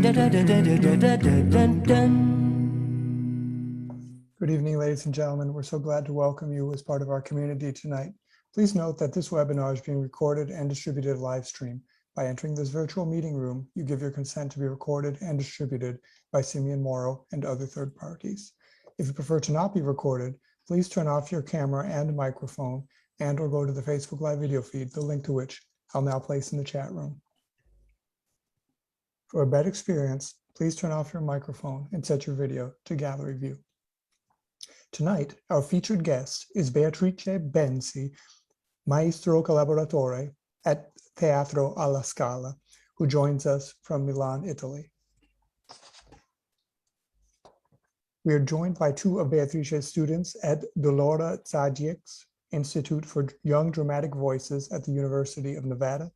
Good evening, ladies and gentlemen. We're so glad to welcome you as part of our community tonight. Please note that this webinar is being recorded and distributed live stream. By entering this virtual meeting room, you give your consent to be recorded and distributed by Simeon Morrow and other third parties. If you prefer to not be recorded, please turn off your camera and microphone and/or go to the Facebook Live video feed, the link to which I'll now place in the chat room. For a better experience, please turn off your microphone and set your video to gallery view. Tonight, our featured guest is Beatrice Benzi, Maestro Collaboratore at Teatro alla Scala, who joins us from Milan, Italy. We are joined by two of Beatrice's students at the Laura Zajiek's Institute for Young Dramatic Voices at the University of Nevada,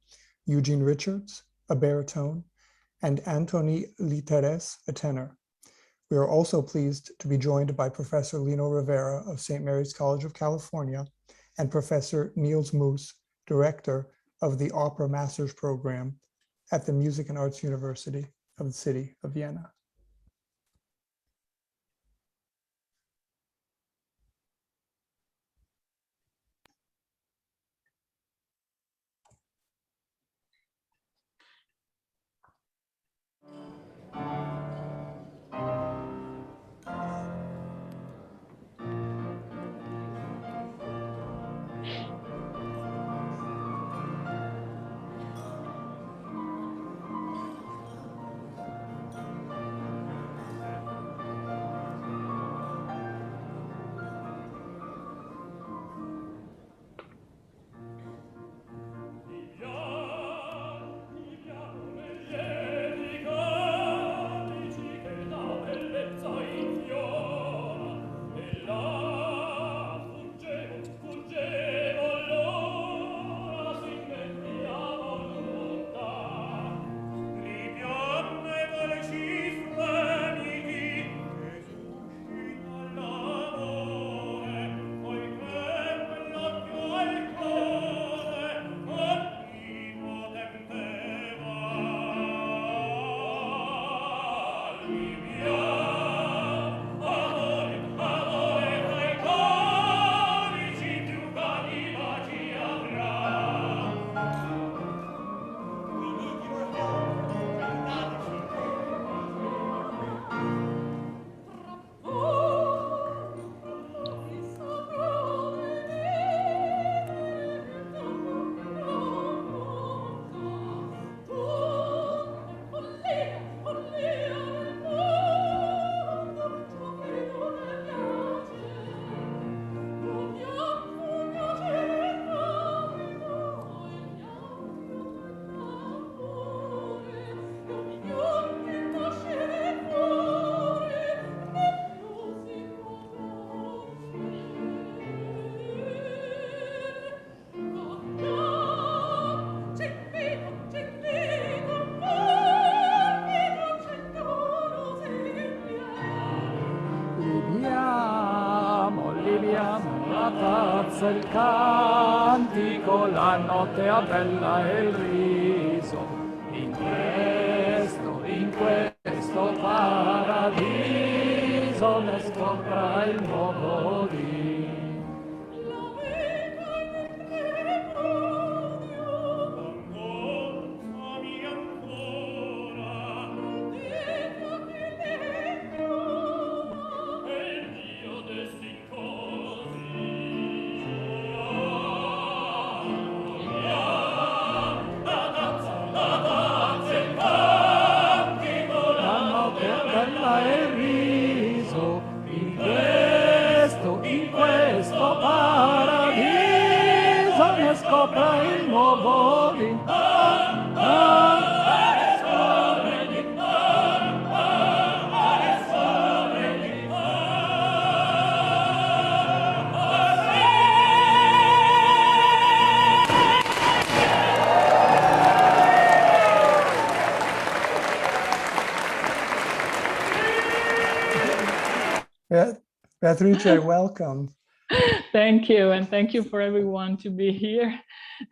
Eugene Richards, a baritone, and Anthony Literes, a tenor. We are also pleased to be joined by Professor Lino Rivera of St. Mary's College of California and Professor Niels Moos, Director of the Opera Master's Program at the Music and Arts University of the City of Vienna. Il cantico, la notte è bella e il riso, in questo paradiso ne scopra il nuovo dì. Scopra il nuovo dì. Beatrice, welcome. Thank you, and thank you for everyone to be here.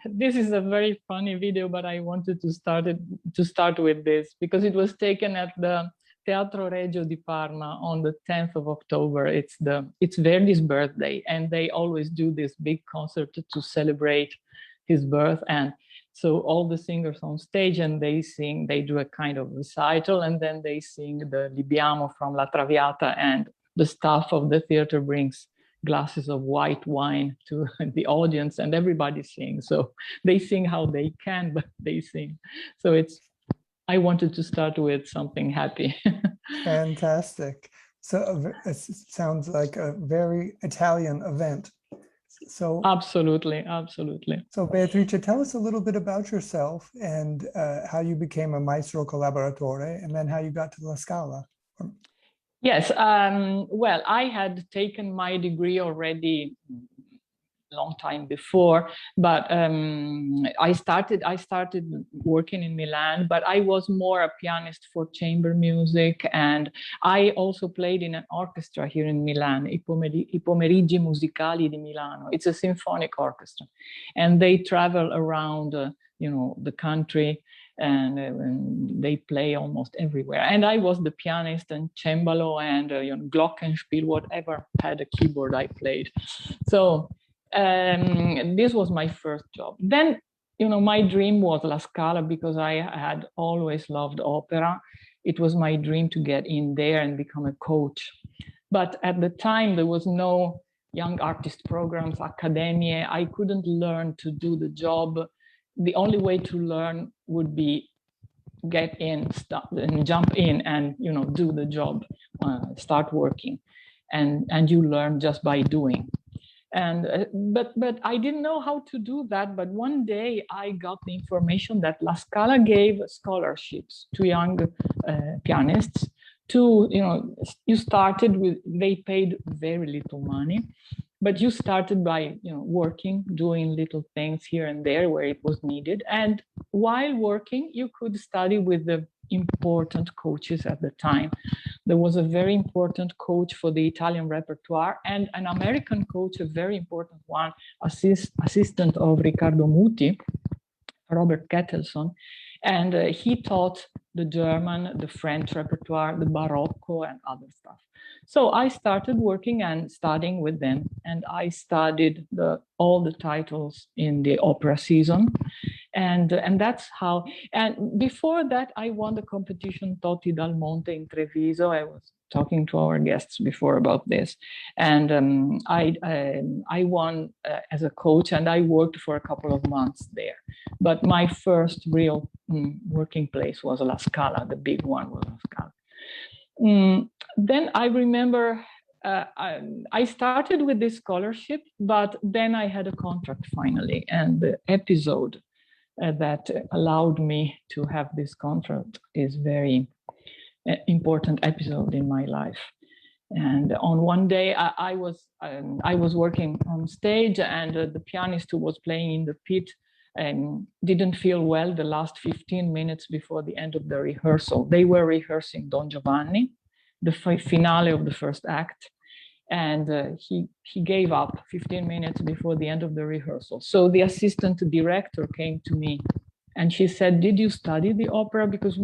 This is a very funny video, but I wanted to start with this because it was taken at the Teatro Regio di Parma on the 10th of October. It's Verdi's birthday, and they always do this big concert to celebrate his birth. And so all the singers on stage, and they sing, they do a kind of recital, and then they sing the Libiamo from La Traviata, and the staff of the theater brings glasses of white wine to the audience, and everybody sings. So they sing how they can, but they sing. So I wanted to start with something happy. Fantastic. So it sounds like a very Italian event. So absolutely. So Beatrice, tell us a little bit about yourself and how you became a maestro collaboratore, and then how you got to La Scala. Yes, well, I had taken my degree already a long time before, but I started working in Milan, but I was more a pianist for chamber music, and I also played in an orchestra here in Milan, I Pomeriggi Musicali di Milano. It's a symphonic orchestra, and they travel around, the country. And they play almost everywhere. And I was the pianist and cembalo and glockenspiel, whatever had a keyboard I played. So this was my first job. Then, my dream was La Scala because I had always loved opera. It was my dream to get in there and become a coach. But at the time, there was no young artist programs, Accademia. I couldn't learn to do the job. The only way to learn would be get in, and jump in, and do the job, start working, and you learn just by doing. And but I didn't know how to do that. But one day I got the information that La Scala gave scholarships to young pianists. You started with, they paid very little money. But you started by working, doing little things here and there where it was needed. And while working, you could study with the important coaches at the time. There was a very important coach for the Italian repertoire, and an American coach, a very important one, assistant of Riccardo Muti, Robert Kettelson. And he taught the German, the French repertoire, the Barocco, and other stuff. So I started working and studying with them, and I studied all the titles in the opera season, and that's how. And before that, I won the competition Totti dal Monte in Treviso. I was talking to our guests before about this, and I won as a coach, and I worked for a couple of months there. But my first real working place was La Scala. The big one was La Scala. Then I remember I started with this scholarship, but then I had a contract finally, and the episode that allowed me to have this contract is very important episode in my life. And on one day, I was working on stage, and the pianist who was playing in the pit didn't feel well the last 15 minutes before the end of the rehearsal. They were rehearsing Don Giovanni, the finale of the first act, and he gave up 15 minutes before the end of the rehearsal. So the assistant director came to me, and she said, "Did you study the opera? Because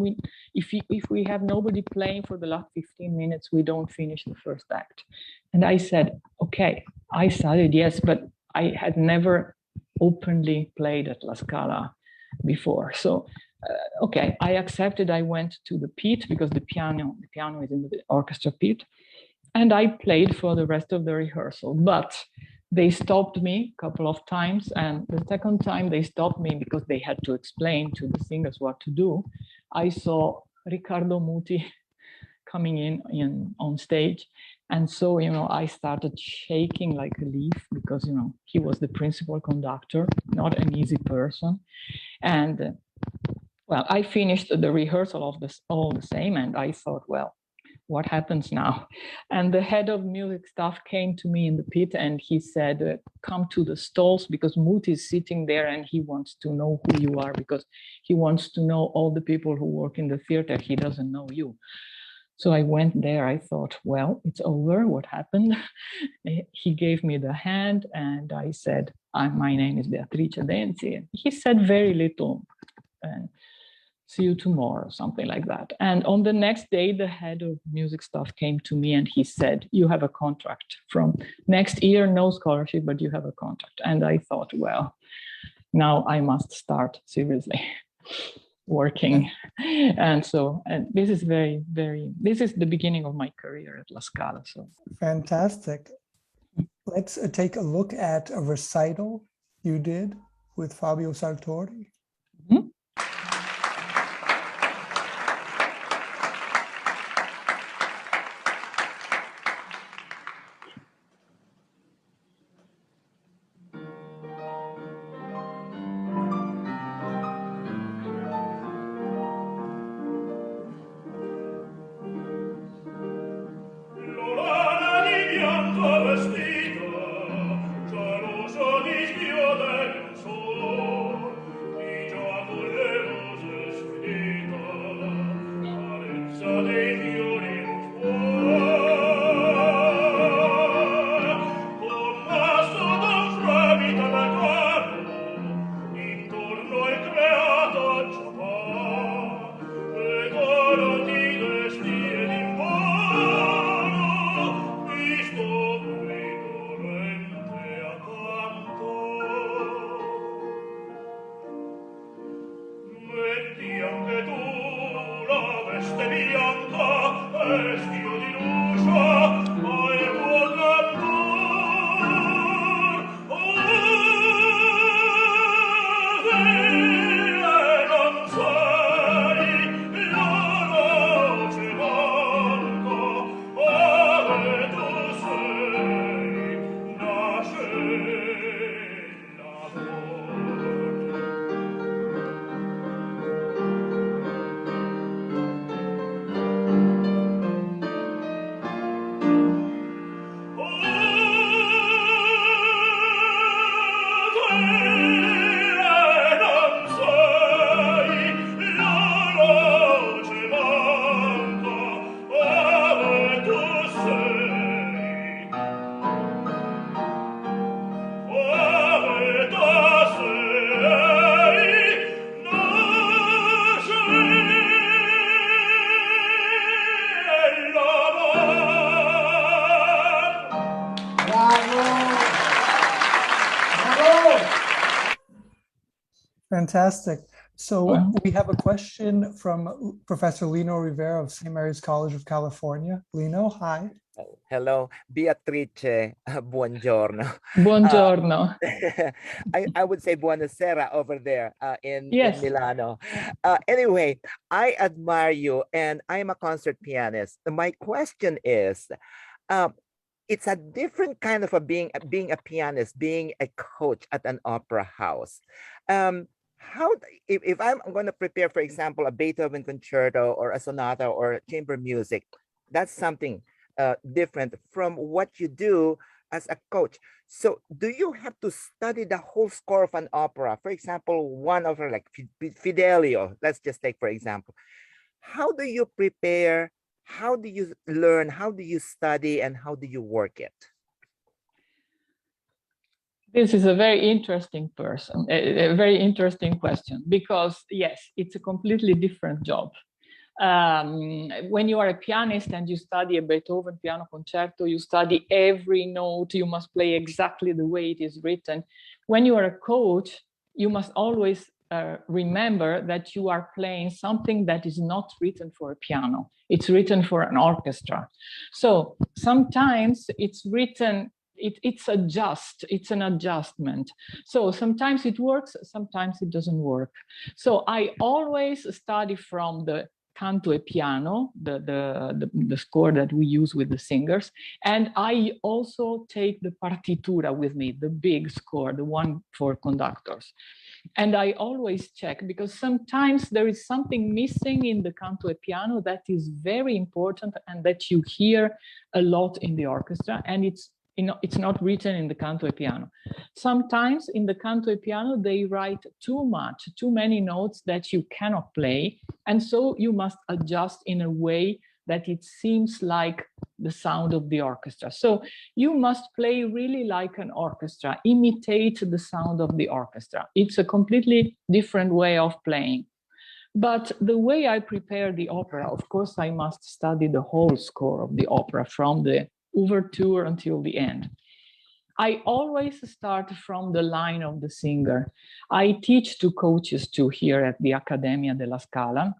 if we have nobody playing for the last 15 minutes, we don't finish the first act." And I said, "Okay, I studied, yes, but I had never openly played at La Scala before." So, okay, I accepted. I went to the pit because the piano is in the orchestra pit, and I played for the rest of the rehearsal. But they stopped me a couple of times, and the second time they stopped me because they had to explain to the singers what to do. I saw Riccardo Muti coming in on stage, and so I started shaking like a leaf because he was the principal conductor, not an easy person. And well, I finished the rehearsal of this all the same, and I thought, well, what happens now? And the head of music staff came to me in the pit, and he said, "Come to the stalls, because Muti is sitting there and he wants to know who you are, because he wants to know all the people who work in the theater. He doesn't know you." So I went there. I thought, well, it's over. What happened? He gave me the hand and I said, my name is Beatrice Benzi. He said very little and see you tomorrow, something like that. And on the next day, the head of music staff came to me and he said, you have a contract from next year, no scholarship, but you have a contract. And I thought, well, now I must start seriously working. And this is this is the beginning of my career at La Scala. So fantastic. Let's take a look at a recital you did with Fabio Sartori. Mm-hmm. Fantastic. So we have a question from Professor Lino Rivera of St. Mary's College of California. Lino, hi. Hello, Beatrice, buongiorno. Buongiorno. I would say buonasera over there in Milano. Anyway, I admire you and I'm a concert pianist. My question is, it's a different kind of being a pianist, being a coach at an opera house. If I'm going to prepare, for example, a Beethoven concerto or a sonata or chamber music, that's something different from what you do as a coach. So do you have to study the whole score of an opera? For example, one of like Fidelio, let's just take for example. How do you prepare? How do you learn? How do you study? And how do you work it? This is a very interesting a very interesting question, because yes, it's a completely different job. When you are a pianist and you study a Beethoven piano concerto, you study every note, you must play exactly the way it is written. When you are a coach, you must always remember that you are playing something that is not written for a piano. It's written for an orchestra. So sometimes it's written, it's an adjustment. So sometimes it works, sometimes it doesn't work. So I always study from the canto e piano, the score that we use with the singers. And I also take the partitura with me, the big score, the one for conductors. And I always check, because sometimes there is something missing in the canto e piano that is very important and that you hear a lot in the orchestra, and it's not written in the canto e piano. Sometimes in the canto e piano, they write too many notes that you cannot play. And so you must adjust in a way that it seems like the sound of the orchestra. So you must play really like an orchestra, imitate the sound of the orchestra. It's a completely different way of playing. But the way I prepare the opera, of course, I must study the whole score of the opera from the overture until the end. I always start from the line of the singer. I teach to coaches too here at the Accademia della Scala,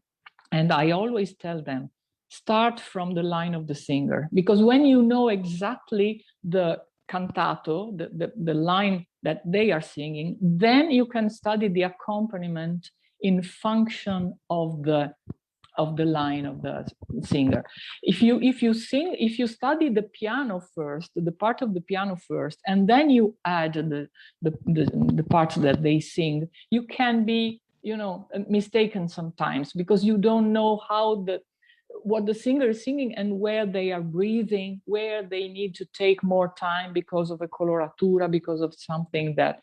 and I always tell them, start from the line of the singer, because when you know exactly the cantato, the line that they are singing, then you can study the accompaniment in function of the line of the singer. If you study the piano first, the part of the piano first, and then you add the parts that they sing, you can be, you know, mistaken sometimes, because you don't know what the singer is singing and where they are breathing, where they need to take more time because of a coloratura, because of something that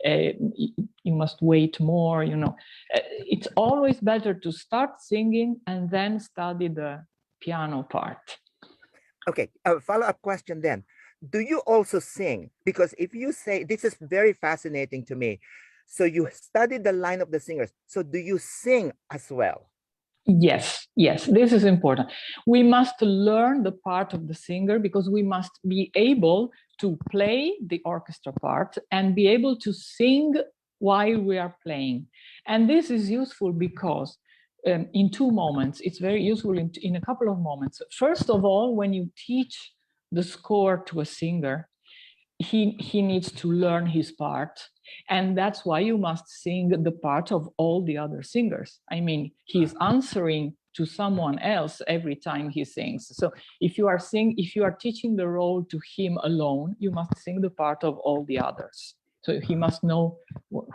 you must wait more, you know. It's always better to start singing and then study the piano part. Okay, a follow-up question then. Do you also sing? Because if you say, this is very fascinating to me. So you study the line of the singers. So do you sing as well? Yes, this is important. We must learn the part of the singer, because we must be able to play the orchestra part and be able to sing while we are playing. And this is useful because in two moments, it's very useful in a couple of moments. First of all, when you teach the score to a singer, he needs to learn his part, and that's why you must sing the part of all the other singers. I mean, he's answering to someone else every time he sings. So if you are teaching the role to him alone, you must sing the part of all the others. So he must know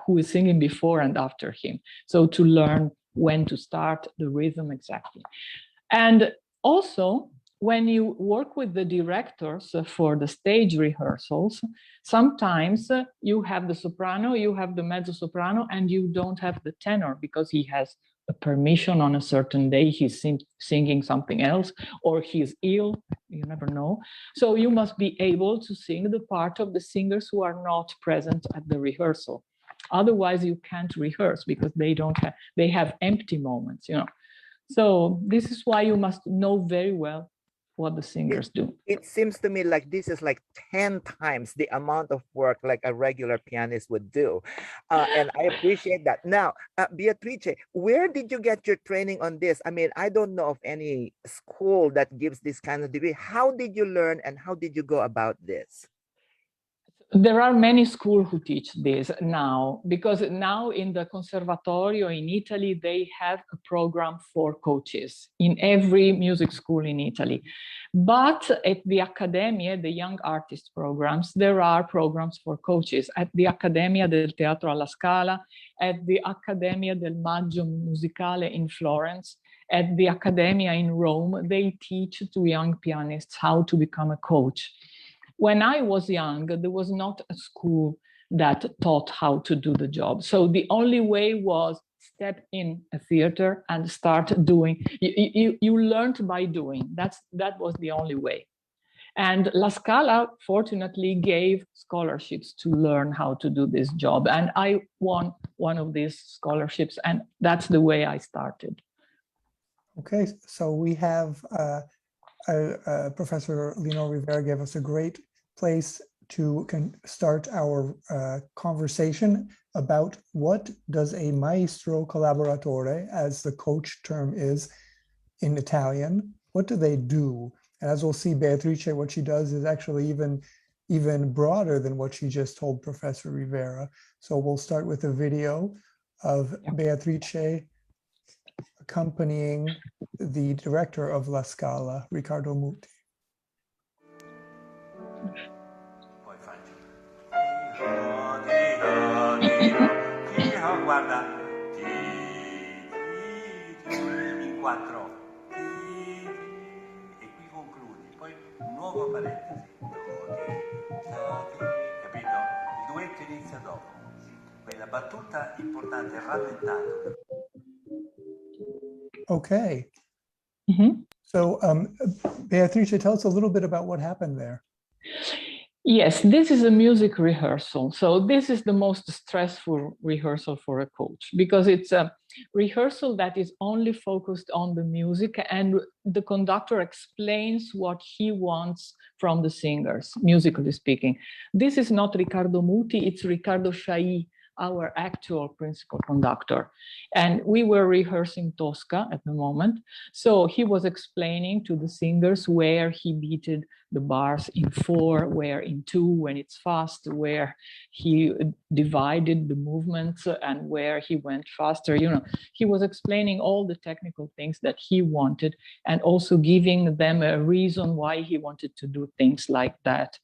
who is singing before and after him. So to learn when to start, the rhythm exactly. And also, when you work with the directors for the stage rehearsals, sometimes you have the soprano, you have the mezzo soprano, and you don't have the tenor because he has a permission on a certain day, he's singing something else, or he's ill, you never know. So you must be able to sing the part of the singers who are not present at the rehearsal. Otherwise, you can't rehearse because they have empty moments, you know. So this is why you must know very well what the singers do. It seems to me like this is like 10 times the amount of work like a regular pianist would do. And I appreciate that. Now, Beatrice, where did you get your training on this? I mean, I don't know of any school that gives this kind of degree. How did you learn and how did you go about this? There are many schools who teach this now, because now in the Conservatorio in Italy, they have a program for coaches in every music school in Italy. But at the Accademia, the young artist programs, there are programs for coaches. At the Accademia del Teatro alla Scala, at the Accademia del Maggio Musicale in Florence, at the Accademia in Rome, they teach to young pianists how to become a coach. When I was young, there was not a school that taught how to do the job. So the only way was step in a theater and start doing. You learned by doing. That was the only way. And La Scala, fortunately, gave scholarships to learn how to do this job. And I won one of these scholarships, and that's the way I started. Okay, so we have Professor Lino Rivera gave us a great place to start our conversation about what does a maestro collaboratore, as the coach term is in Italian, what do they do? And as we'll see, Beatrice, what she does is actually even broader than what she just told Professor Rivera. So we'll start with a video of Beatrice accompanying the director of La Scala, Riccardo Muti. Poi faccio. Guarda. In 4. E qui concludi. Poi un nuovo parentesi. Capito? Il duetto inizia dopo. La battuta importante è rallentato. Okay. So Beatrice, tell us a little bit about what happened there. Yes, this is a music rehearsal. So this is the most stressful rehearsal for a coach, because it's a rehearsal that is only focused on the music, and the conductor explains what he wants from the singers, musically speaking. This is not Riccardo Muti, it's Riccardo Sciai, our actual principal conductor. And we were rehearsing Tosca at the moment. So he was explaining to the singers where he beated the bars in 4, where in 2 when it's fast, where he divided the movements and where he went faster. You know, he was explaining all the technical things that he wanted, and also giving them a reason why he wanted to do things like that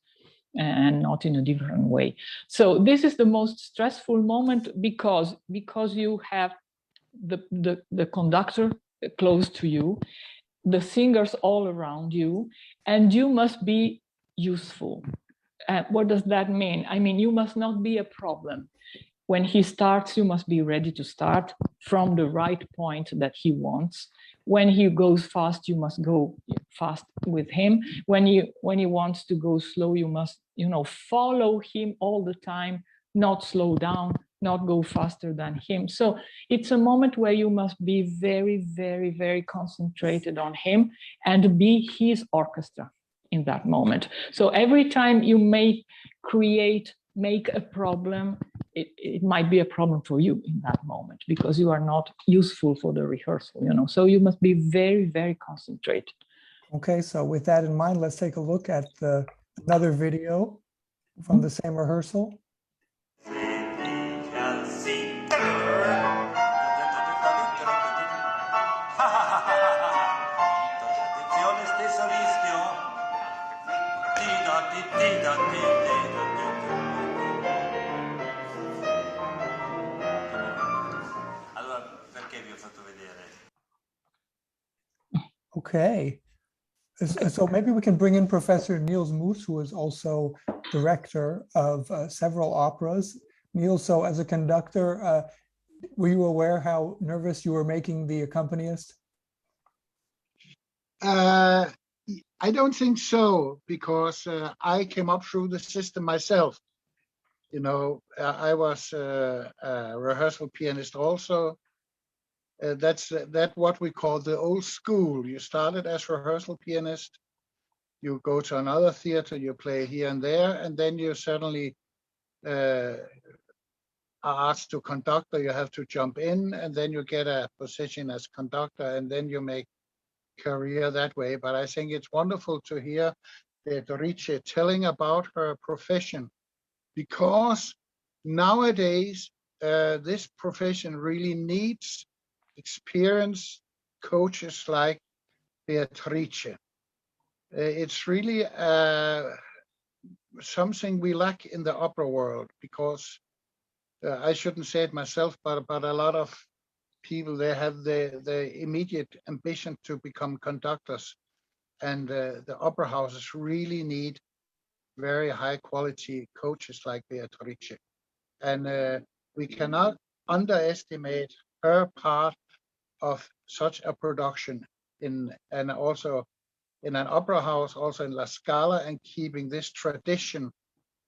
and not in a different way. So this is the most stressful moment because you have the conductor close to you, the singers all around you, and you must be useful. What does that mean? I mean, you must not be a problem. When he starts, you must be ready to start from the right point that he wants. When he goes fast, you must go fast with him. When he wants to go slow, you must, follow him all the time, not slow down, not go faster than him. So it's a moment where you must be very, very, very concentrated on him and be his orchestra in that moment. So every time you make a problem, it might be a problem for you in that moment because you are not useful for the rehearsal, so you must be very, very concentrated. Okay, so with that in mind, let's take a look at another video from the same rehearsal. Okay, so maybe we can bring in Professor Niels Moos, who is also director of several operas. Niels, so as a conductor, were you aware how nervous you were making the accompanist? I don't think so, because I came up through the system myself. I was a rehearsal pianist also. That's what we call the old school. You started as rehearsal pianist, you go to another theater, you play here and there, and then you suddenly are asked to conductor. You have to jump in, and then you get a position as conductor, and then you make career that way. But I think it's wonderful to hear Beatrice telling about her profession, because nowadays this profession really needs experienced coaches like Beatrice. It's really something we lack in the opera world, because I shouldn't say it myself, but a lot of people, they have the immediate ambition to become conductors, and the opera houses really need very high quality coaches like Beatrice. And we cannot underestimate her part of such a production and also in an opera house, also in La Scala, and keeping this tradition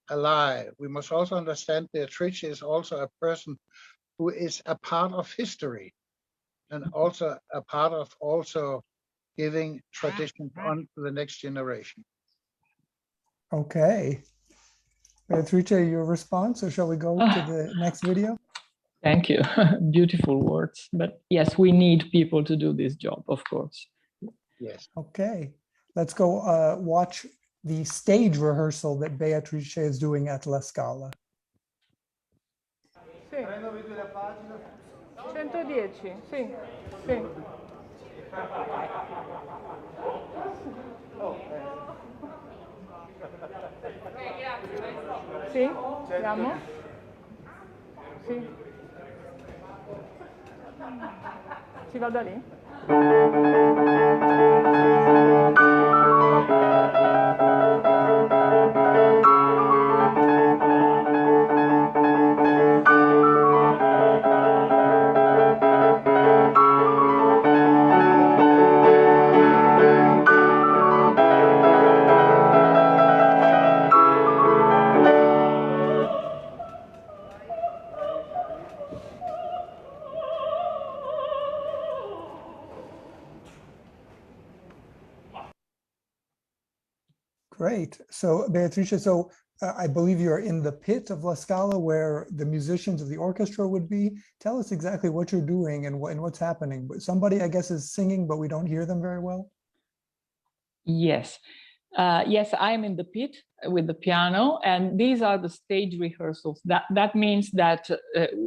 alive. We must also understand Beatrice is also a person who is a part of history, and also a part of also giving tradition on to the next generation. Okay. Beatrice, your response, or shall we go to the next video? Thank you. Beautiful words. But yes, we need people to do this job, of course. Yes. Okay. Let's go watch the stage rehearsal that Beatrice is doing at La Scala. Sì. 110, sì, sì. Sì, andiamo? Sì. Si va da lì? Great. So Beatrice, so I believe you're in the pit of La Scala where the musicians of the orchestra would be. Tell us exactly what you're doing and what's happening. Somebody, I guess, is singing, but we don't hear them very well. Yes. Yes, I'm in the pit with the piano, and these are the stage rehearsals. That means that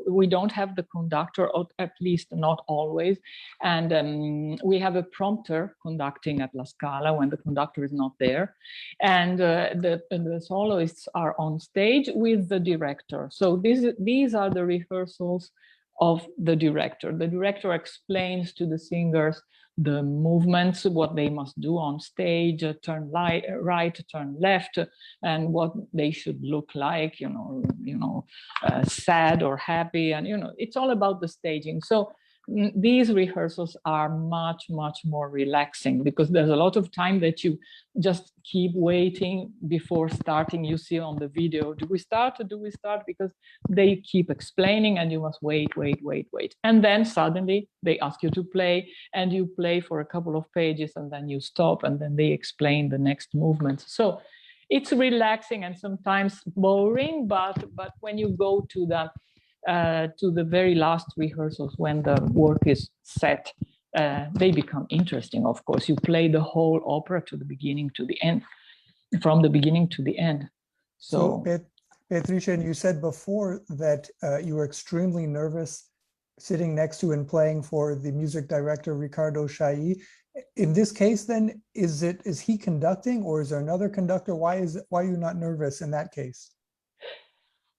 we don't have the conductor, or at least not always, and we have a prompter conducting at La Scala when the conductor is not there, and the soloists are on stage with the director. So these are the rehearsals of the director. The director explains to the singers the movements, what they must do on stage, turn right, turn left, and what they should look like, sad or happy, and it's all about the staging. So these rehearsals are much, much more relaxing because there's a lot of time that you just keep waiting before starting. You see on the video, do we start or do we start? Because they keep explaining and you must wait. And then suddenly they ask you to play and you play for a couple of pages and then you stop and then they explain the next movements. So it's relaxing and sometimes boring, but when you go to the very last rehearsals, when the work is set, they become interesting. Of course, you play the whole opera to the beginning to the end, from the beginning to the end. So Beatrice, you said before that you were extremely nervous sitting next to and playing for the music director Riccardo Chailly. In this case, then, is he conducting or is there another conductor? Why are you not nervous in that case?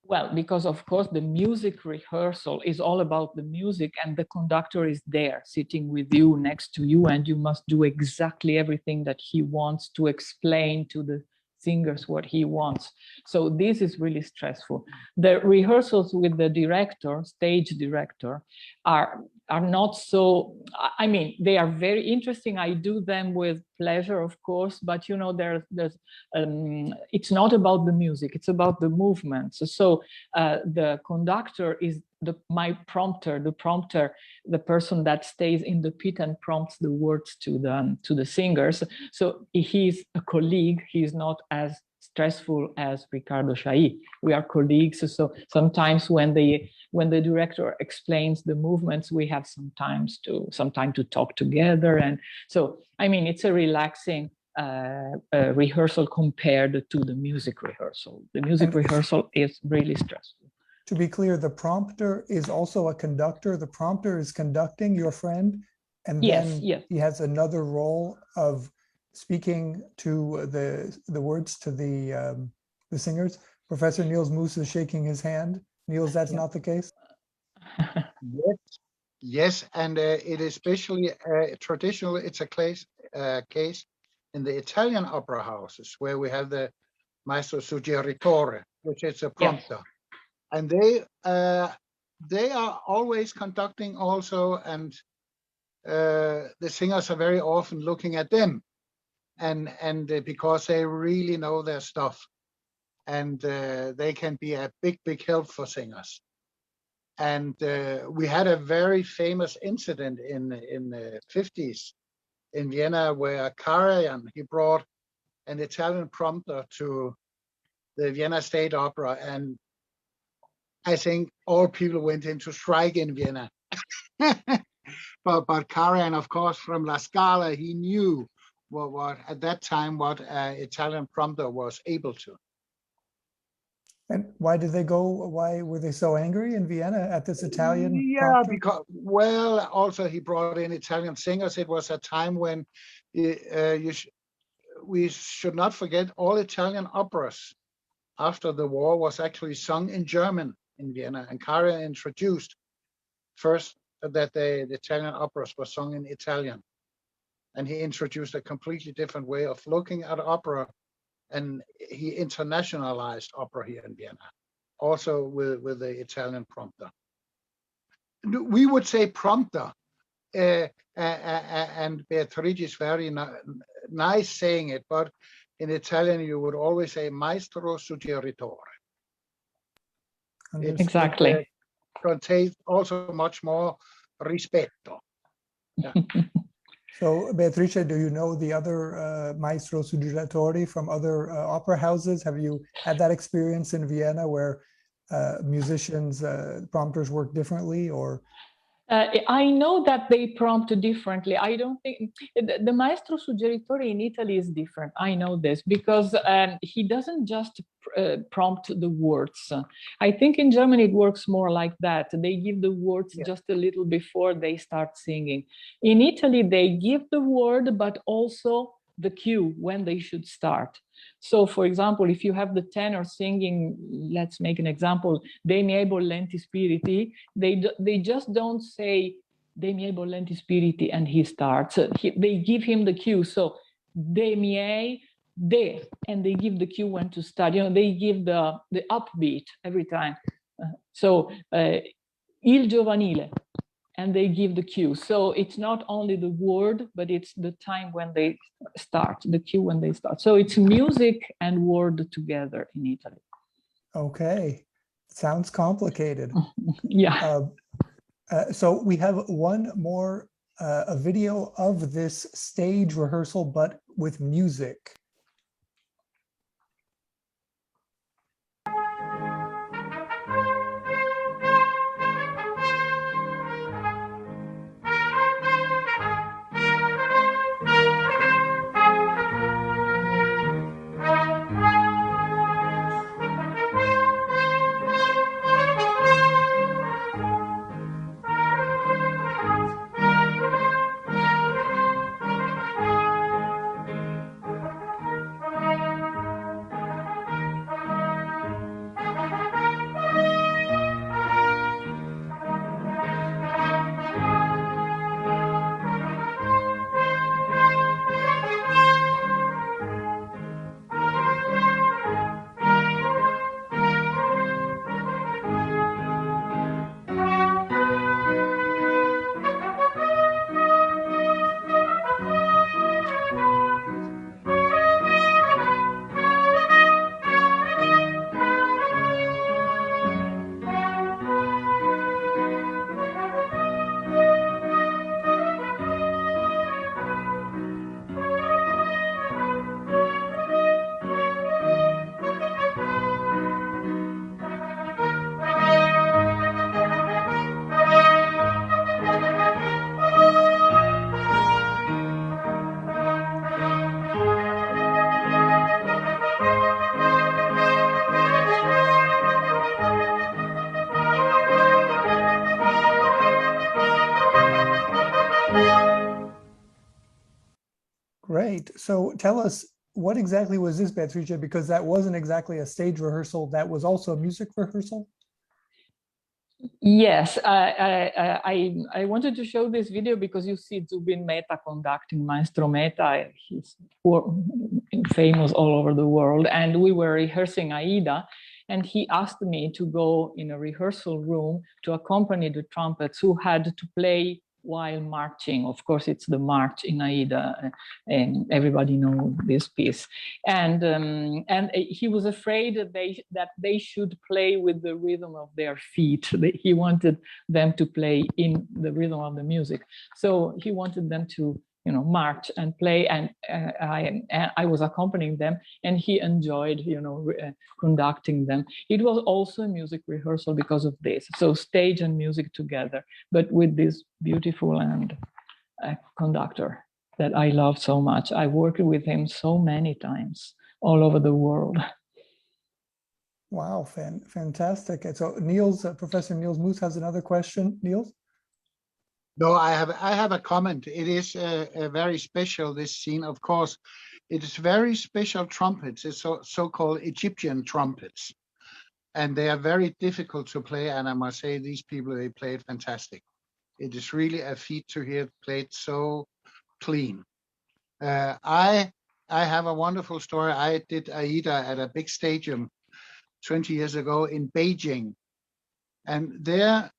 Well, because of course the music rehearsal is all about the music and the conductor is there sitting with you, next to you, and you must do exactly everything that he wants to explain to the singers what he wants. So this is really stressful. The rehearsals with the director, stage director, are not so, I mean, they are very interesting. I do them with pleasure, of course, but it's not about the music, it's about the movements. So the conductor is my prompter, the person that stays in the pit and prompts the words to the singers. So he's a colleague, he's not as stressful as Riccardo Chailly. We are colleagues, so sometimes when the director explains the movements, we have some time to talk together. And so, I mean, it's a relaxing rehearsal compared to the music rehearsal. The music rehearsal is really stressful. To be clear, the prompter is also a conductor. The prompter is conducting your friend, and then he has another role of speaking to the words to the singers. Professor Niels Moos is shaking his hand. Niels, that's not the case? Yes, and it is especially traditionally it's a case in the Italian opera houses where we have the maestro suggeritore, which is a prompter. Yes. And they are always conducting also, and the singers are very often looking at them, and because they really know their stuff, and they can be a big help for singers. And we had a very famous incident in the 50s in Vienna where Karajan, he brought an Italian prompter to the Vienna State Opera, and I think all people went into strike in Vienna. but Karajan, of course, from La Scala, he knew what at that time what Italian prompter was able to. And why did they go? Why were they so angry in Vienna at this Italian prompter? Because, also he brought in Italian singers. It was a time when we should not forget all Italian operas after the war was actually sung in German in Vienna. And Karajan introduced first that the Italian operas were sung in Italian. And he introduced a completely different way of looking at opera. And he internationalized opera here in Vienna, also with the Italian prompter. We would say prompter, and Beatrice is very nice saying it, but in Italian you would always say maestro suggeritore. Exactly. It contains also much more rispetto. Yeah. So, Beatrice, do you know the other maestro suggeritore from other opera houses? Have you had that experience in Vienna where musicians, prompters work differently, or? I know that they prompt differently. I don't think the maestro suggeritore in Italy is different. I know this because he doesn't just prompt the words. I think in Germany it works more like that. They give the words just a little before they start singing. In Italy, they give the word, but also the cue when they should start. So, for example, if you have the tenor singing, let's make an example, De miei bollenti spiriti, they just don't say De miei bollenti spiriti and he starts. They give him the cue. So, De miei, de, and they give the cue when to start. You know, they give the upbeat every time. Il giovanile, and they give the cue. So it's not only the word, but it's the time when they start, the cue when they start. So it's music and word together in Italy. Okay, sounds complicated. Yeah. So we have one more, a video of this stage rehearsal, but with music. Great. So tell us, what exactly was this, Beatrice? Because that wasn't exactly a stage rehearsal. That was also a music rehearsal. Yes, I wanted to show this video because you see Zubin Mehta conducting Maestro Mehta. He's famous all over the world. And we were rehearsing Aida, and he asked me to go in a rehearsal room to accompany the trumpets who had to play while marching. Of course, it's the march in Aida, and everybody knows this piece. And he was afraid that they should play with the rhythm of their feet. He wanted them to play in the rhythm of the music. So he wanted them to, you know, march and play, and I was accompanying them, and he enjoyed, you know, conducting them. It was also a music rehearsal because of this. So stage and music together, but with this beautiful and conductor that I love so much. I worked with him so many times all over the world. Wow, fantastic. And so Niels, Professor Niels Moos has another question. Niels? No, I have a comment. It is a very special, this scene. Of course, it is very special trumpets. It's so-called Egyptian trumpets. And they are very difficult to play. And I must say, these people, they play it fantastic. It is really a feat to hear it played so clean. I have a wonderful story. I did Aida at a big stadium 20 years ago in Beijing. And there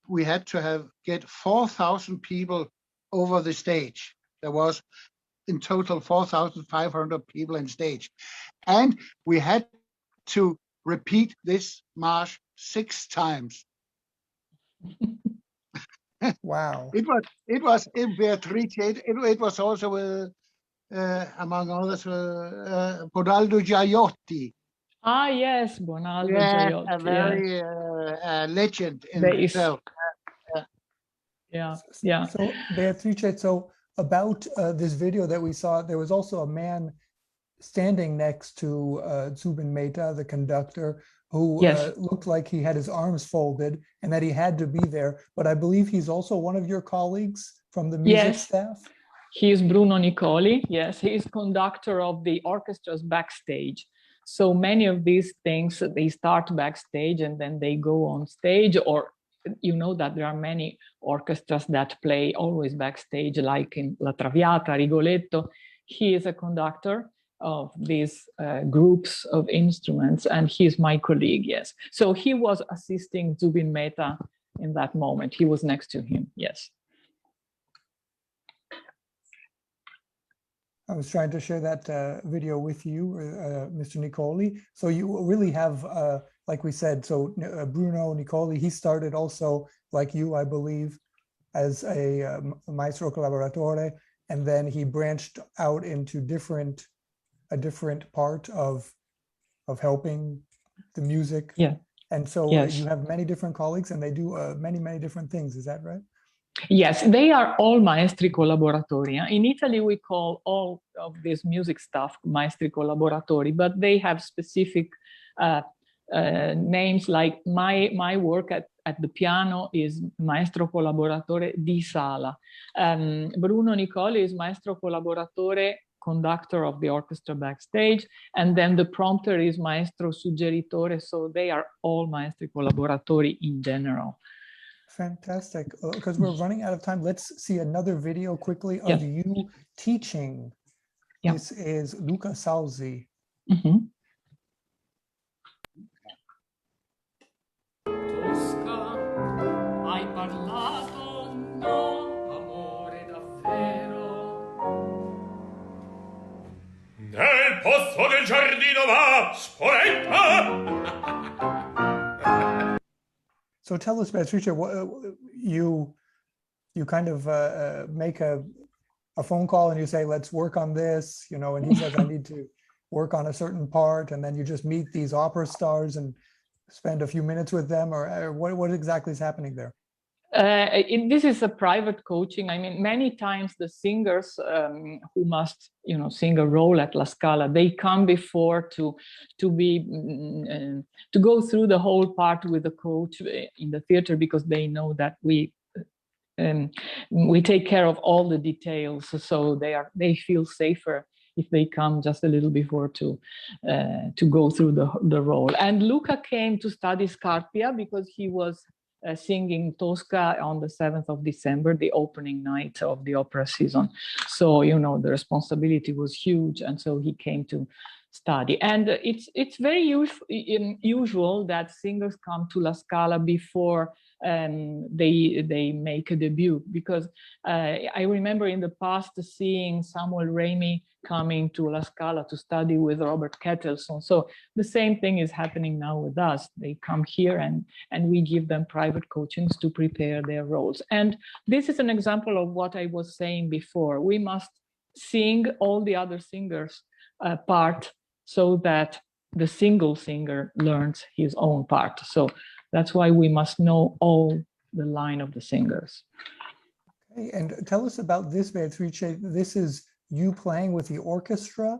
we had to get 4,000 people over the stage. There was in total 4,500 people on stage. And we had to repeat this march 6 times. Wow. It was in Beatrice. It was also among others Bonaldo Giaiotti. Ah, yes, Bonaldo Yeah, Gioiotti. a very legend in Bass. himself. Yeah. So Beatrice, so about this video that we saw, there was also a man standing next to Zubin Mehta, the conductor, who Yes. looked like he had his arms folded and that he had to be there. But I believe he's also one of your colleagues from the music Yes. staff. He is Bruno Nicoli. Yes, he is conductor of the orchestras backstage. So many of these things, they start backstage and then they go on stage, or you know that there are many orchestras that play always backstage, like in La Traviata, Rigoletto. He is a conductor of these groups of instruments, and he is my colleague, yes. So he was assisting Zubin Mehta in that moment. He was next to him, yes. I was trying to share that video with you, Mr. Nicoli. So you really have, like we said, so Bruno Nicoli, he started also, like you, I believe, as a maestro collaboratore, and then he branched out into a different part of helping the music. Yeah. And so yes. You have many different colleagues, and they do many different things. Is that right? Yes, they are all maestri collaboratori. In Italy, we call all of this music stuff maestri collaboratori, but they have specific names. Like my work at the piano is maestro collaboratore di sala. Bruno Nicoli is maestro collaboratore, conductor of the orchestra backstage, and then the prompter is maestro suggeritore. So they are all maestri collaboratori in general. Fantastic. Because we're running out of time, let's see another video quickly of you teaching. This is Luca Salzi. Tosca, hai parlato, no, amore davvero. Nel posto del giardino va, spoletta! So tell us, Beatrice, what you kind of make a phone call and you say, let's work on this, you know, and he says, I need to work on a certain part, and then you just meet these opera stars and spend a few minutes with them, or what exactly is happening there? This is a private coaching. I mean, many times the singers who must, you know, sing a role at La Scala, they come before to go through the whole part with the coach in the theater, because they know that we take care of all the details, so they feel safer if they come just a little before to go through the role. And Luca came to study Scarpia because he was singing Tosca on the 7th of December, the opening night of the opera season. So, you know, the responsibility was huge, and so he came to study. And it's very usual that singers come to La Scala before they make a debut, because I remember in the past seeing Samuel Raimi coming to La Scala to study with Robert Kettelson. So the same thing is happening now with us. They come here and we give them private coachings to prepare their roles. And this is an example of what I was saying before. We must sing all the other singers' part so that the single singer learns his own part. So that's why we must know all the line of the singers. Okay, and tell us about this, Beatrice. This is you playing with the orchestra?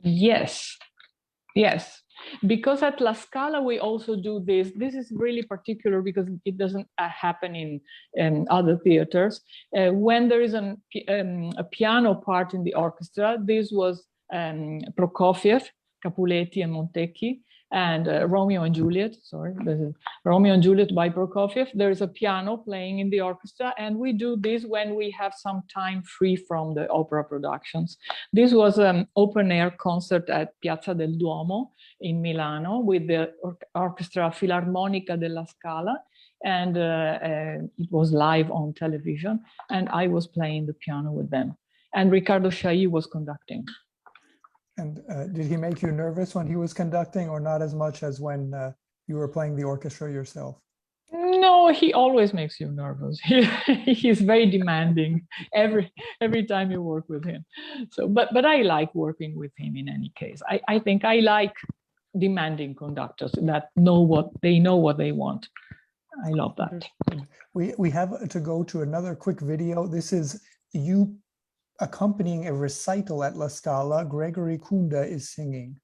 Yes, because at La Scala we also do this. This is really particular because it doesn't happen in other theaters. When there is a piano part in the orchestra, this was Prokofiev, Capuletti, and Montecchi, and Romeo and Juliet, this is Romeo and Juliet by Prokofiev. There is a piano playing in the orchestra, and we do this when we have some time free from the opera productions. This was an open-air concert at Piazza del Duomo in Milano with the Orchestra Filarmonica della Scala, and it was live on television, and I was playing the piano with them. And Riccardo Chailly was conducting. And did he make you nervous when he was conducting, or not as much as when you were playing the orchestra yourself? No, he always makes you nervous. He's very demanding every time you work with him. So, but I like working with him in any case. I think I like demanding conductors that know what they want. I love that. We have to go to another quick video. This is you accompanying a recital at La Scala. Gregory Kunda is singing.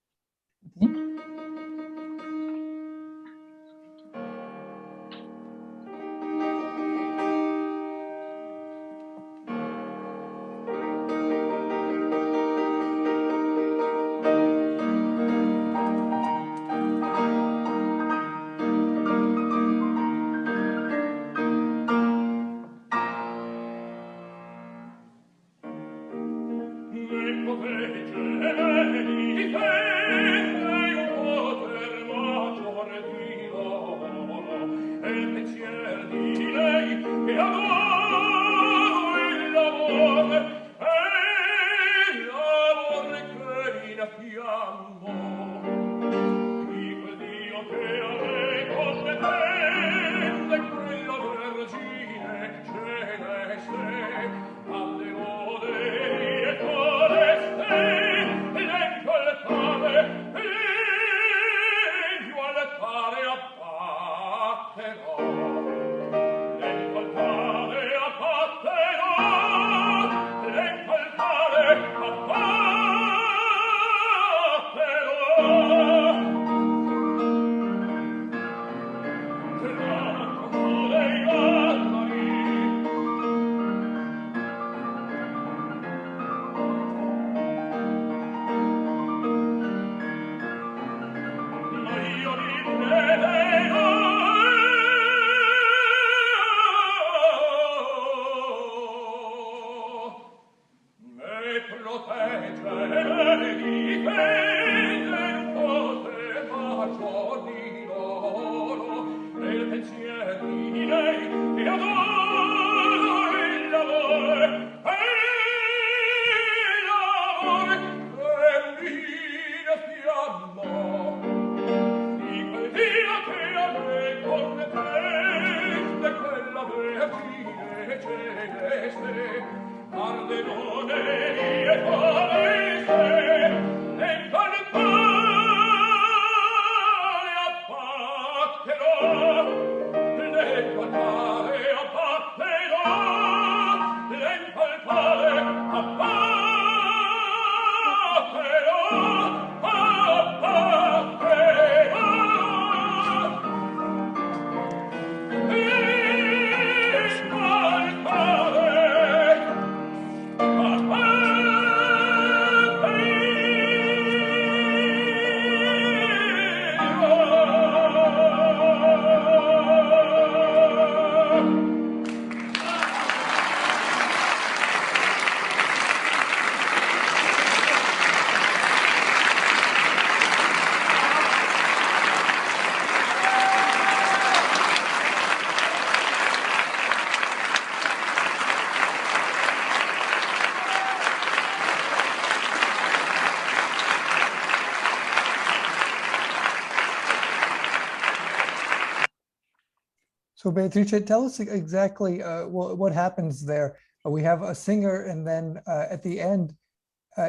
So Beatrice, tell us exactly what happens there. We have a singer, and then at the end,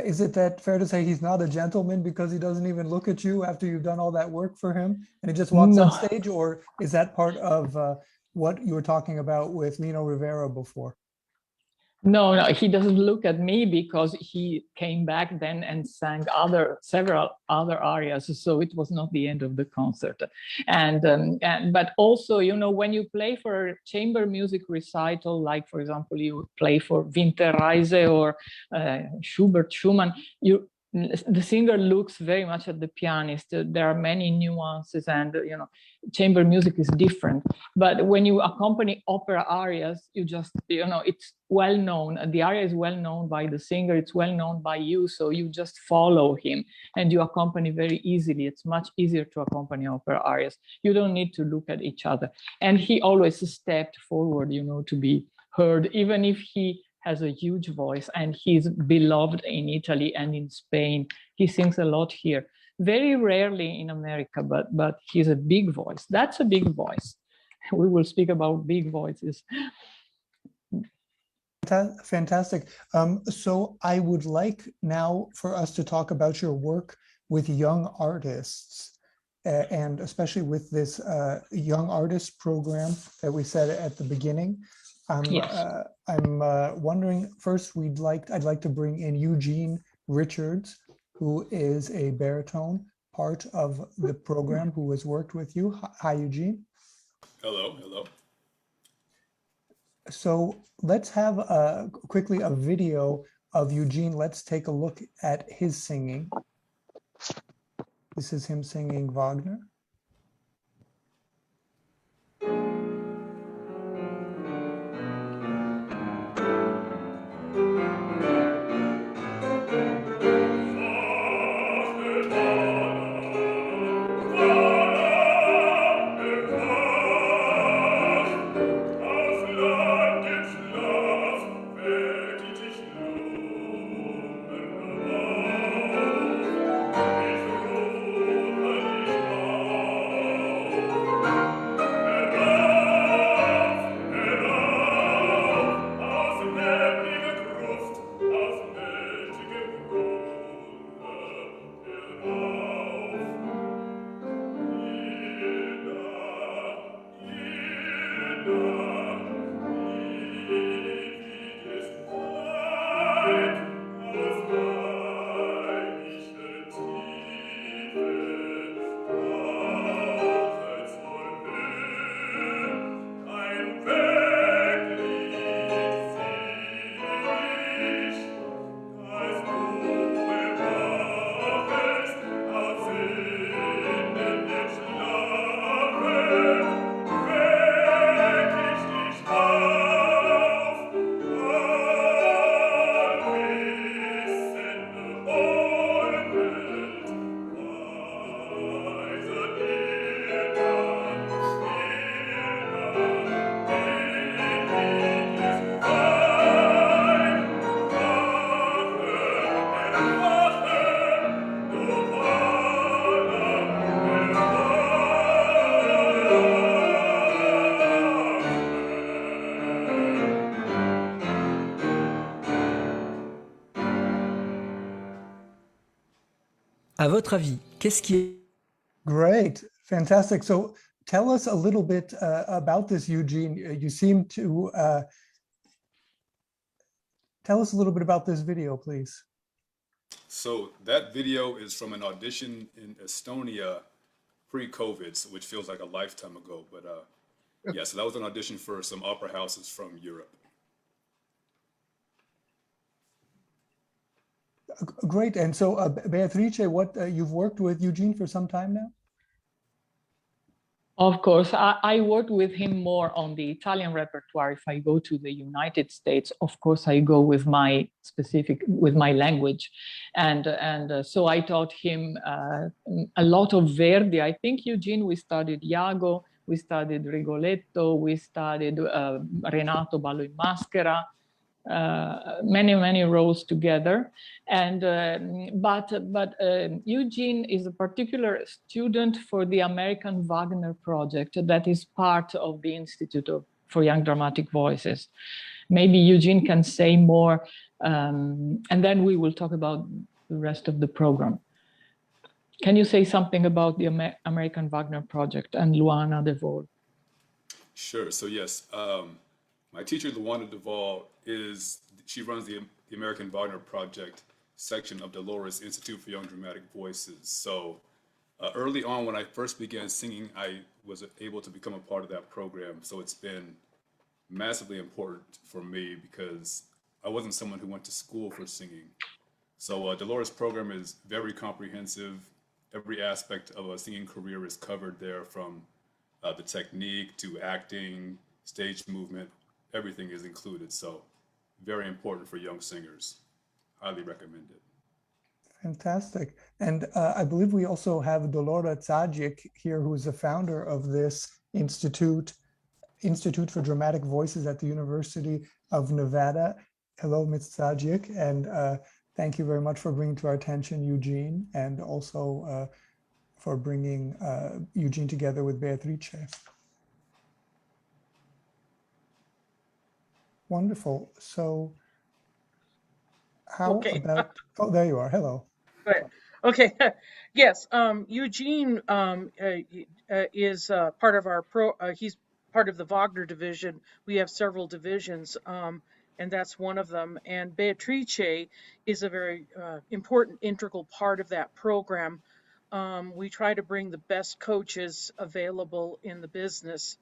is it that fair to say he's not a gentleman because he doesn't even look at you after you've done all that work for him, and he just walks on stage? Or is that part of what you were talking about with Lino Rivera before? No, he doesn't look at me because he came back then and sang several other arias, so it was not the end of the concert. But also, you know, when you play for a chamber music recital, like for example, you play for Winterreise or Schubert, Schumann, the singer looks very much at the pianist. There are many nuances, and you know, chamber music is different. But when you accompany opera arias, you just, you know, it's well known. The aria is well known by the singer. It's well known by you, so you just follow him and you accompany very easily. It's much easier to accompany opera arias. You don't need to look at each other. And he always stepped forward, you know, to be heard, even if he has a huge voice and he's beloved in Italy and in Spain. He sings a lot here. Very rarely in America, but he's a big voice. That's a big voice. we will speak about big voices. Fantastic. So I would like now for us to talk about your work with young artists, and especially with this young artist program that we said at the beginning. Yes. I'm wondering, first I'd like to bring in Eugene Richards, who is a baritone part of the program, who has worked with you. Hi, Eugene. Hello, hello. So let's have quickly a video of Eugene. Let's take a look at his singing. This is him singing Wagner. À votre avis, qu'est-ce qui est... Great, fantastic. So tell us a little bit about this, Eugene. You seem to tell us a little bit about this video, please. So that video is from an audition in Estonia pre-COVID, which feels like a lifetime ago. But yeah, so that was an audition for some opera houses from Europe. Great. And so Beatrice, what you've worked with Eugene for some time now? Of course, I work with him more on the Italian repertoire. If I go to the United States, of course, I go with my language. And so I taught him a lot of Verdi. I think, Eugene, we studied Iago, we studied Rigoletto, we studied Renato Ballo in Maschera, many roles together. And but Eugene is a particular student for the American Wagner project that is part of the Institute for Young Dramatic Voices. Maybe Eugene can say more, and then we will talk about the rest of the program. Can you say something about the American Wagner project and Luana De Vol? Sure. So yes, my teacher, Luana De Vol, she runs the American Wagner Project section of Dolores Institute for Young Dramatic Voices. So early on, when I first began singing, I was able to become a part of that program. So it's been massively important for me because I wasn't someone who went to school for singing. So Dolores' program is very comprehensive. Every aspect of a singing career is covered there, from the technique to acting, stage movement, everything is included. So very important for young singers. Highly recommend it. Fantastic. And I believe we also have Dolora Tsajic here, who's the founder of this Institute for Dramatic Voices at the University of Nevada. Hello, Ms. Tsajic, and thank you very much for bringing to our attention Eugene, and also for bringing Eugene together with Beatrice. Wonderful. So how Okay. about, oh, there you are. Hello. Right. Okay. Yes. Eugene is part of our he's part of the Wagner division. We have several divisions, and that's one of them. And Beatrice is a very important, integral part of that program. We try to bring the best coaches available in the business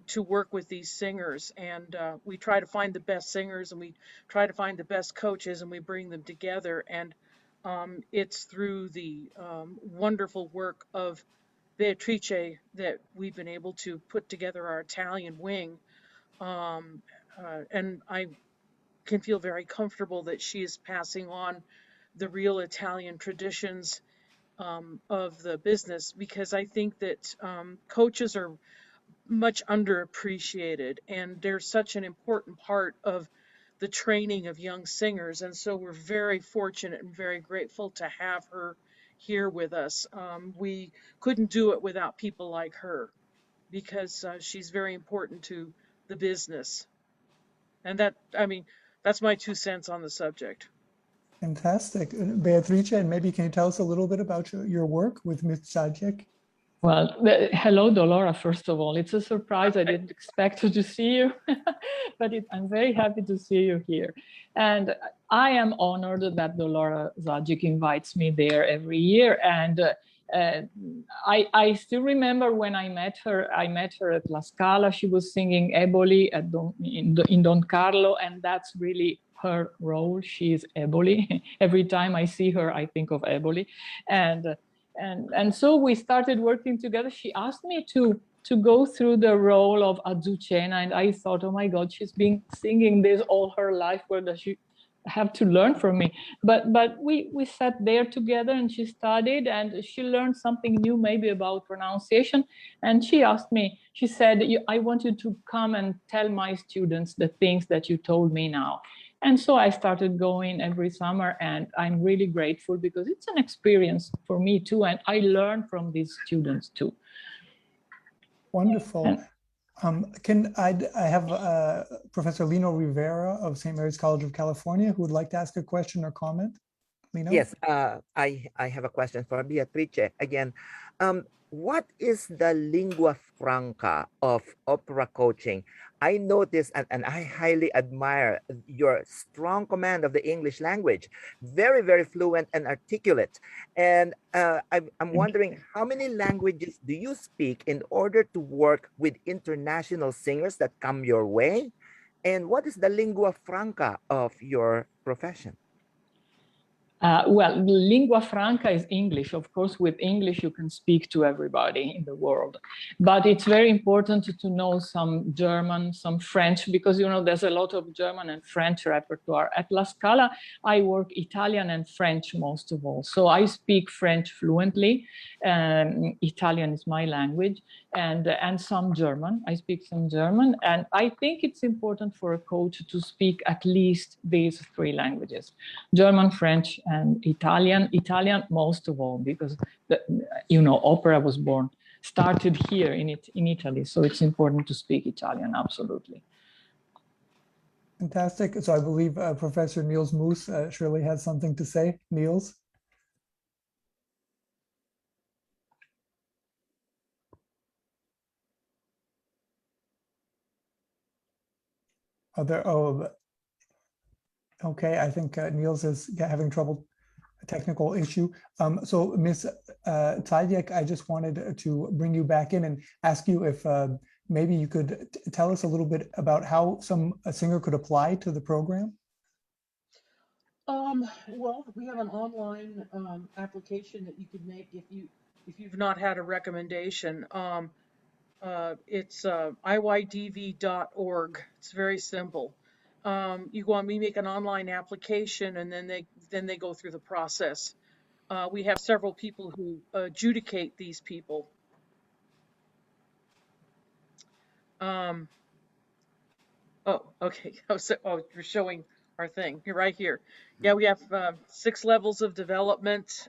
to work with these singers, and we try to find the best singers, and we try to find the best coaches, and we bring them together. And it's through the wonderful work of Beatrice that we've been able to put together our Italian wing. And I can feel very comfortable that she is passing on the real Italian traditions of the business, because I think that coaches are much underappreciated, and they're such an important part of the training of young singers. And so we're very fortunate and very grateful to have her here with us. We couldn't do it without people like her, because she's very important to the business. And that, I mean, that's my 2 cents on the subject. Fantastic. Beatrice, and maybe can you tell us a little bit about your work with Ms. Zajic? Well, hello, Dolora, first of all. It's a surprise. I didn't expect to see you, but I'm very happy to see you here. And I am honored that Dolora Zajic invites me there every year. And I still remember when I met her at La Scala. She was singing Eboli in Don Carlo, and that's really her role. She is Eboli. Every time I see her, I think of Eboli. And so we started working together. She asked me to go through the role of Azucena, and I thought, oh my God, she's been singing this all her life. Where does she have to learn from me? But we sat there together, and she studied, and she learned something new, maybe about pronunciation. And she asked me, she said, I want you to come and tell my students the things that you told me now. And so I started going every summer, and I'm really grateful because it's an experience for me too, and I learn from these students too. Wonderful. I have Professor Lino Rivera of St. Mary's College of California who would like to ask a question or comment. Lino? Yes, I have a question for Beatrice again. What is the lingua franca of opera coaching? I notice and I highly admire your strong command of the English language, very, very fluent and articulate. And I'm wondering, how many languages do you speak in order to work with international singers that come your way? And what is the lingua franca of your profession? Well, lingua franca is English. Of course, with English, you can speak to everybody in the world. But it's very important to know some German, some French, because, you know, there's a lot of German and French repertoire. At La Scala, I work Italian and French most of all. So I speak French fluently. Italian is my language, and some German. I speak some German. And I think it's important for a coach to speak at least these 3 languages: German, French, and Italian most of all, because opera was started here in Italy, so it's important to speak Italian, absolutely. Fantastic. So I believe Professor Niels Moos surely has something to say. Niels? Okay, I think Niels is having trouble, a technical issue. So Ms. Zajic, I just wanted to bring you back in and ask you if maybe you could tell us a little bit about how a singer could apply to the program. Well, we have an online application that you can make if you've not had a recommendation. It's iydv.org. It's very simple. You go on, we make an online application, and then they go through the process. We have several people who adjudicate these people. Oh, okay. Oh, you're showing our thing. You're right here. Yeah, we have 6 levels of development.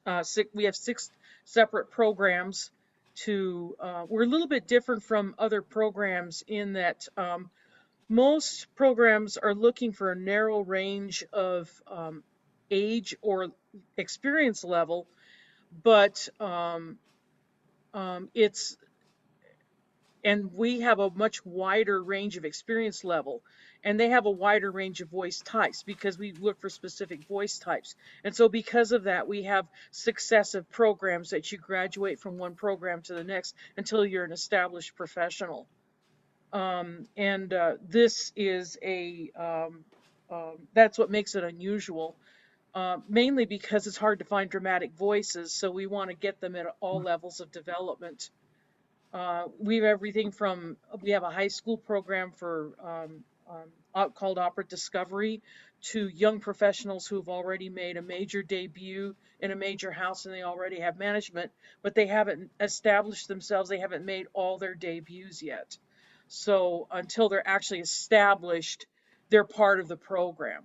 We have 6 separate programs. We're a little bit different from other programs in that most programs are looking for a narrow range of age or experience level, but and we have a much wider range of experience level, and they have a wider range of voice types because we look for specific voice types. And so because of that, we have successive programs that you graduate from one program to the next until you're an established professional. This is that's what makes it unusual, mainly because it's hard to find dramatic voices, so we want to get them at all levels of development. We have everything from, we have a high school program for called Opera Discovery, to young professionals who have already made a major debut in a major house and they already have management, but they haven't established themselves, they haven't made all their debuts yet. So until they're actually established, they're part of the program.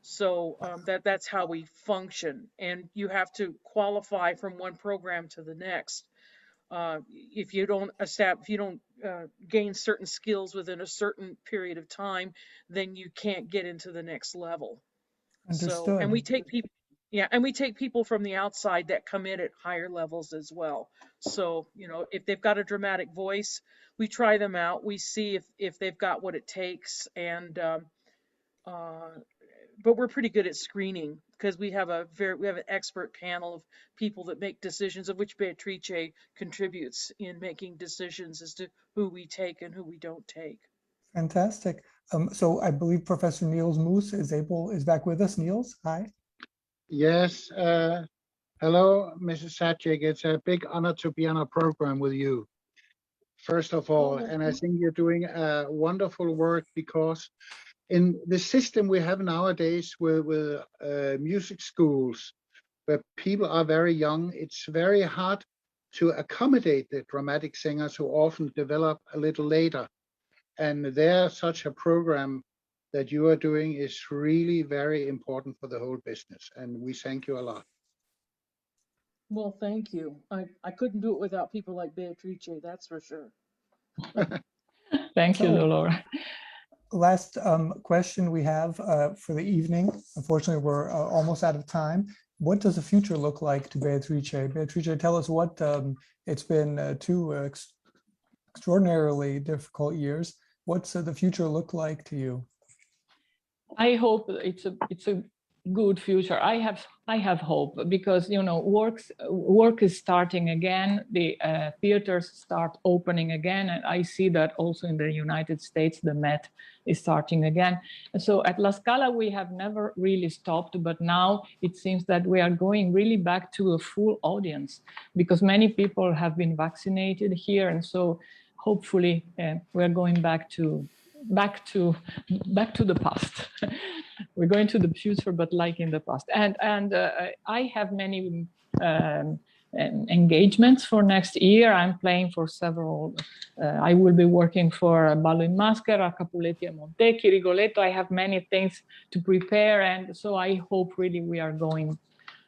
So that's how we function, and you have to qualify from one program to the next. If you don't gain certain skills within a certain period of time, then you can't get into the next level. So, and we Understood. take people, yeah, and we take people from the outside that come in at higher levels as well. So, if they've got a dramatic voice, we try them out. We see if they've got what it takes, and but we're pretty good at screening because we have an expert panel of people that make decisions, of which Beatrice contributes in making decisions as to who we take and who we don't take. Fantastic. So I believe Professor Niels Moos is back with us. Niels, hi. Yes. Hello, Mrs. Sajik. It's a big honor to be on a program with you, first of all. And I think you're doing wonderful work, because in the system we have nowadays with music schools, where people are very young, it's very hard to accommodate the dramatic singers who often develop a little later. And there, such a program that you are doing is really very important for the whole business. And we thank you a lot. Well, thank you. I couldn't do it without people like Beatrice, that's for sure. Thank you, Laura. Last question we have for the evening. Unfortunately, we're almost out of time. What does the future look like to Beatrice? Beatrice, tell us what it's been two extraordinarily difficult years. What's the future look like to you? I hope it's a good future. I have hope, because work is starting again. The theaters start opening again, and I see that also in the United States. The Met is starting again. And so at La Scala we have never really stopped, but now it seems that we are going really back to a full audience, because many people have been vaccinated here, and so hopefully we're going back to the past. We're going to the future, but like in the past. And I have many engagements for next year. I'm playing for several. I will be working for Ballo in Maschera, Capuletti e Montecchi, Rigoletto. I have many things to prepare, and so I hope really we are going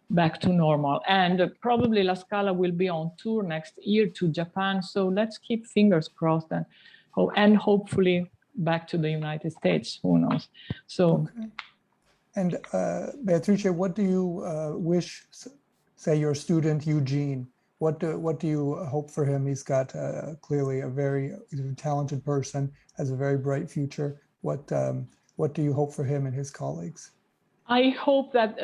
back to normal. And probably La Scala will be on tour next year to Japan. So let's keep fingers crossed, and hopefully back to the United States. Who knows? So. Okay. And Beatrice, what do you wish, say, your student Eugene? What do you hope for him? He's got clearly he's a talented person, has a very bright future. What do you hope for him and his colleagues? I hope that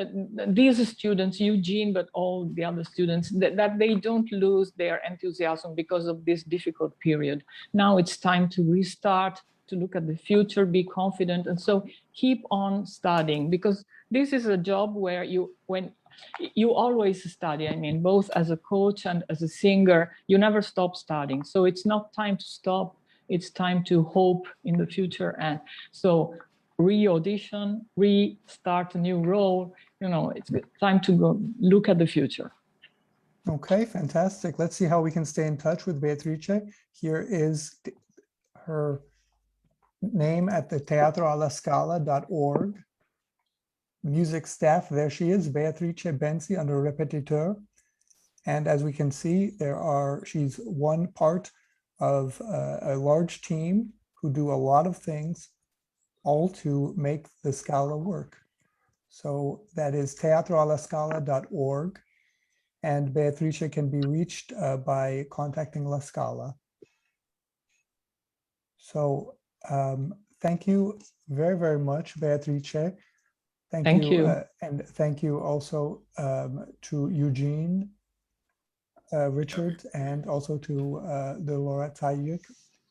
these students, Eugene, but all the other students, that they don't lose their enthusiasm because of this difficult period. Now it's time to restart, to look at the future, be confident, and so keep on studying, because this is a job where you always study. I mean, both as a coach and as a singer, you never stop studying. So it's not time to stop. It's time to hope in the future, and so re-audition, restart a new role. It's time to go look at the future. Okay, fantastic. Let's see how we can stay in touch with Beatrice. Here is her name at the Teatro alla Scala.org. Music staff, there she is, Beatrice Benzi under repetiteur. And as we can see, she's one part of a large team who do a lot of things, all to make the Scala work. So that is teatroallascala.org, and Beatrice can be reached by contacting La Scala. So thank you very, very much, Beatrice. Thank you. And thank you also to Eugene, Richard, and also to Laura Tayik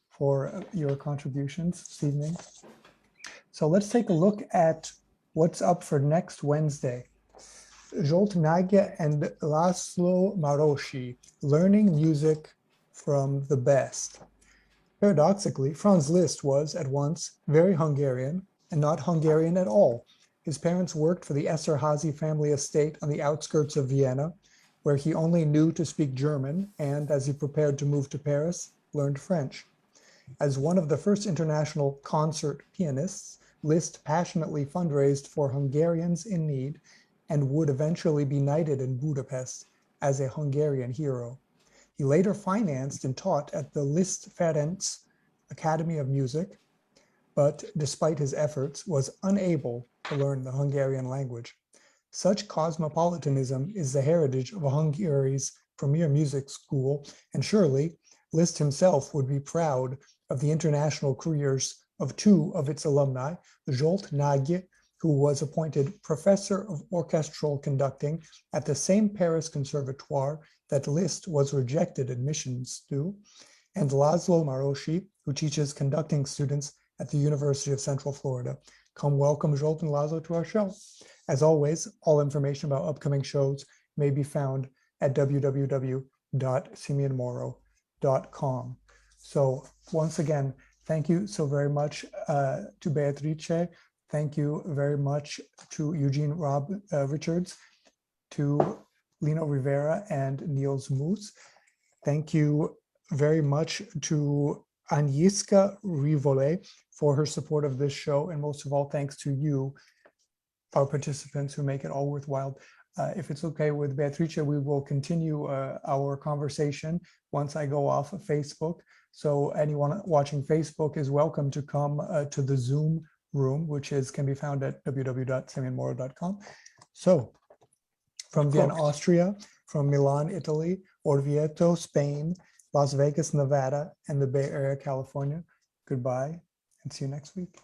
for your contributions this evening. So let's take a look at what's up for next Wednesday. Zsolt Nagy and Laszlo Marosi, learning music from the best. Paradoxically, Franz Liszt was at once very Hungarian and not Hungarian at all. His parents worked for the Esterházy family estate on the outskirts of Vienna, where he only knew to speak German and, as he prepared to move to Paris, learned French. As one of the first international concert pianists, Liszt passionately fundraised for Hungarians in need and would eventually be knighted in Budapest as a Hungarian hero. He later financed and taught at the Liszt Ferenc Academy of Music, but despite his efforts, was unable to learn the Hungarian language. Such cosmopolitanism is the heritage of Hungary's premier music school, and surely Liszt himself would be proud of the international careers of two of its alumni, Zsolt Nagy, who was appointed professor of orchestral conducting at the same Paris Conservatoire that Liszt was rejected admissions to, and Laszlo Marosi, who teaches conducting students at the University of Central Florida. Come welcome Zsolt and Laszlo to our show. As always, all information about upcoming shows may be found at www.simeonmoro.com. So once again, thank you so very much to Beatrice. Thank you very much to Eugene Richards, to Lino Rivera and Niels Moos. Thank you very much to Agnieszka Rivole for her support of this show. And most of all, thanks to you, our participants who make it all worthwhile. If it's okay with Beatrice, we will continue our conversation once I go off of Facebook. So anyone watching Facebook is welcome to come to the Zoom room, which can be found at www.simeonmoro.com. So from Vienna, Austria, from Milan, Italy, Orvieto, Spain, Las Vegas, Nevada, and the Bay Area, California, goodbye and see you next week.